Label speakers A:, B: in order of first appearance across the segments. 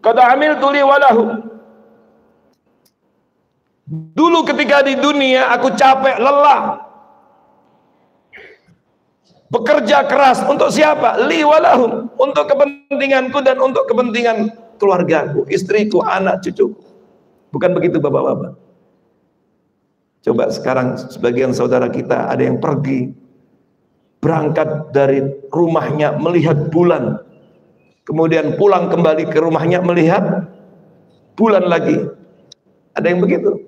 A: qad amiltu li wa lahum. Dulu ketika di dunia aku capek, lelah, bekerja keras untuk siapa? Li wa lahum, untuk kepentinganku dan untuk kepentingan keluargaku, istriku, anak, cucuku. Bukan begitu bapak-bapak? Coba sekarang sebagian saudara kita ada yang pergi, berangkat dari rumahnya melihat bulan, kemudian pulang kembali ke rumahnya melihat bulan lagi. Ada yang begitu,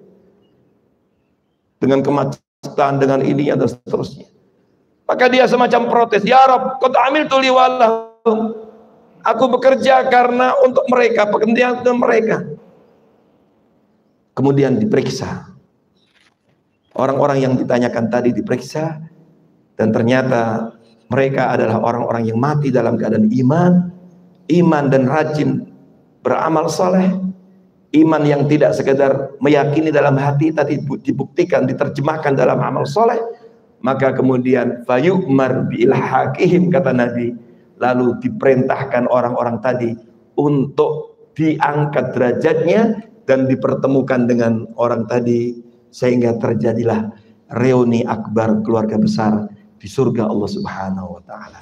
A: dengan kemacetan, dengan ininya dan seterusnya. Maka dia semacam protes, ya Rabb, qad amiltu li wa lahum. Aku bekerja karena untuk mereka, pekerjaan untuk mereka. Kemudian diperiksa. Orang-orang yang ditanyakan tadi diperiksa, dan ternyata mereka adalah orang-orang yang mati dalam keadaan iman dan rajin beramal soleh. Iman yang tidak sekedar meyakini dalam hati, tapi dibuktikan, diterjemahkan dalam amal soleh. Maka kemudian fayu'mar bi'ilhaqihim, kata Nabi, lalu diperintahkan orang-orang tadi untuk diangkat derajatnya dan dipertemukan dengan orang tadi, sehingga terjadilah reuni akbar, keluarga besar di surga Allah Subhanahu wa taala.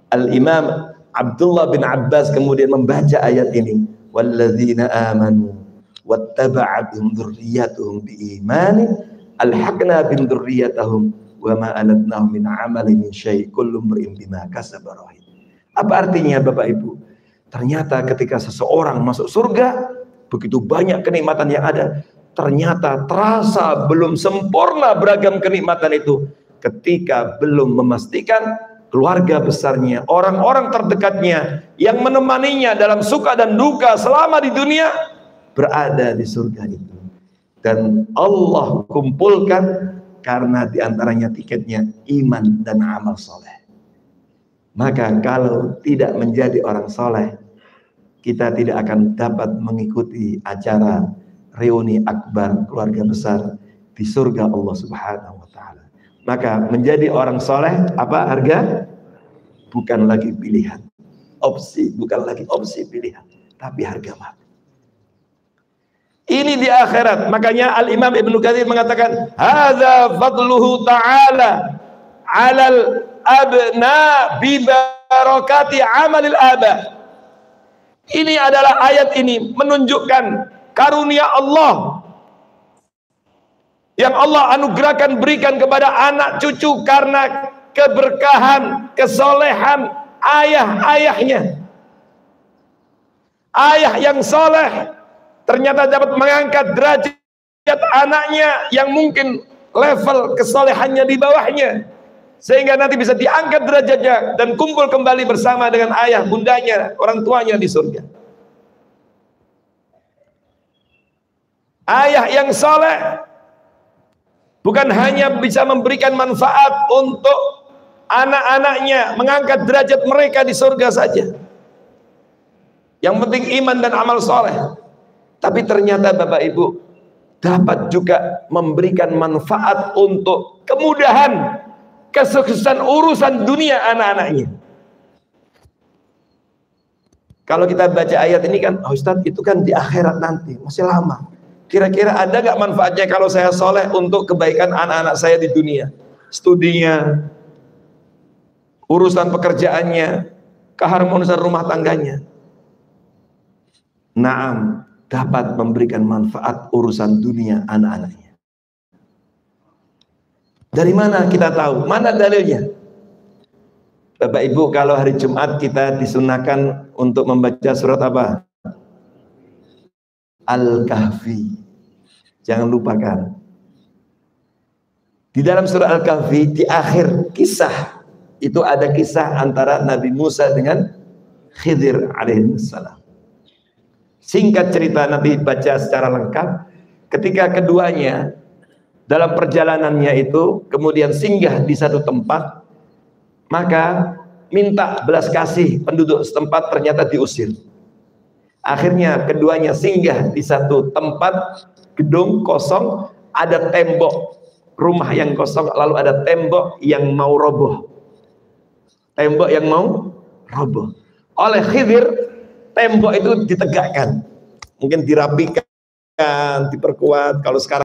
A: Al-Imam Abdullah bin Abbas kemudian membaca ayat ini, walladzina amanu wattaba'athum dzurriyyatuhum biimanin alhaqna bihim dzurriyyatahum wa ma alatnahum min 'amalihim min syai' kullu imrin bima kasaba rahin. Apa artinya Bapak Ibu? Ternyata ketika seseorang masuk surga, begitu banyak kenikmatan yang ada, ternyata terasa belum sempurna beragam kenikmatan itu ketika belum memastikan keluarga besarnya, orang-orang terdekatnya yang menemaninya dalam suka dan duka selama di dunia berada di surga itu. Dan Allah kumpulkan karena diantaranya tiketnya iman dan amal soleh. Maka kalau tidak menjadi orang soleh, kita tidak akan dapat mengikuti acara reuni akbar keluarga besar di surga Allah Subhanahu wa taala. Maka menjadi orang soleh apa harga? Bukan lagi pilihan, opsi, bukan lagi opsi pilihan, tapi harga mati. Ini di akhirat. Makanya Al-Imam Ibnu Katsir mengatakan, hadza fadluhu ta'ala 'alal abna bi barakati 'amalil aba. Ini adalah ayat ini menunjukkan karunia Allah yang Allah anugerahkan, berikan kepada anak cucu karena keberkahan, kesolehan ayah-ayahnya. Ayah yang soleh ternyata dapat mengangkat derajat anaknya yang mungkin level kesolehannya di bawahnya, sehingga nanti bisa diangkat derajatnya dan kumpul kembali bersama dengan ayah bundanya, orang tuanya di surga. Ayah yang soleh bukan hanya bisa memberikan manfaat untuk anak-anaknya, mengangkat derajat mereka di surga saja, yang penting iman dan amal soleh, tapi ternyata Bapak Ibu dapat juga memberikan manfaat untuk kemudahan, kesuksesan urusan dunia anak-anaknya. Kalau kita baca ayat ini kan, oh Ustadz, itu kan di akhirat nanti, masih lama. Kira-kira ada nggak manfaatnya kalau saya soleh untuk kebaikan anak-anak saya di dunia? Studinya, urusan pekerjaannya, keharmonisan rumah tangganya. Naam, dapat memberikan manfaat urusan dunia anak-anaknya. Dari mana kita tahu? Mana dalilnya? Bapak Ibu, kalau hari Jumat kita disunahkan untuk membaca surat apa? Al-Kahfi. Jangan lupakan. Di dalam surah Al-Kahfi, di akhir kisah itu ada kisah antara Nabi Musa dengan Khidir alaihissalam. Singkat cerita, Nabi baca secara lengkap. Ketika keduanya dalam perjalanannya itu kemudian singgah di satu tempat, maka minta belas kasih penduduk setempat, ternyata diusir. Akhirnya keduanya singgah di satu tempat, gedung kosong, ada tembok rumah yang kosong, lalu ada tembok yang mau roboh. Tembok yang mau roboh. Oleh Khidir tembok itu ditegakkan, mungkin dirapikan, diperkuat. Kalau sekarang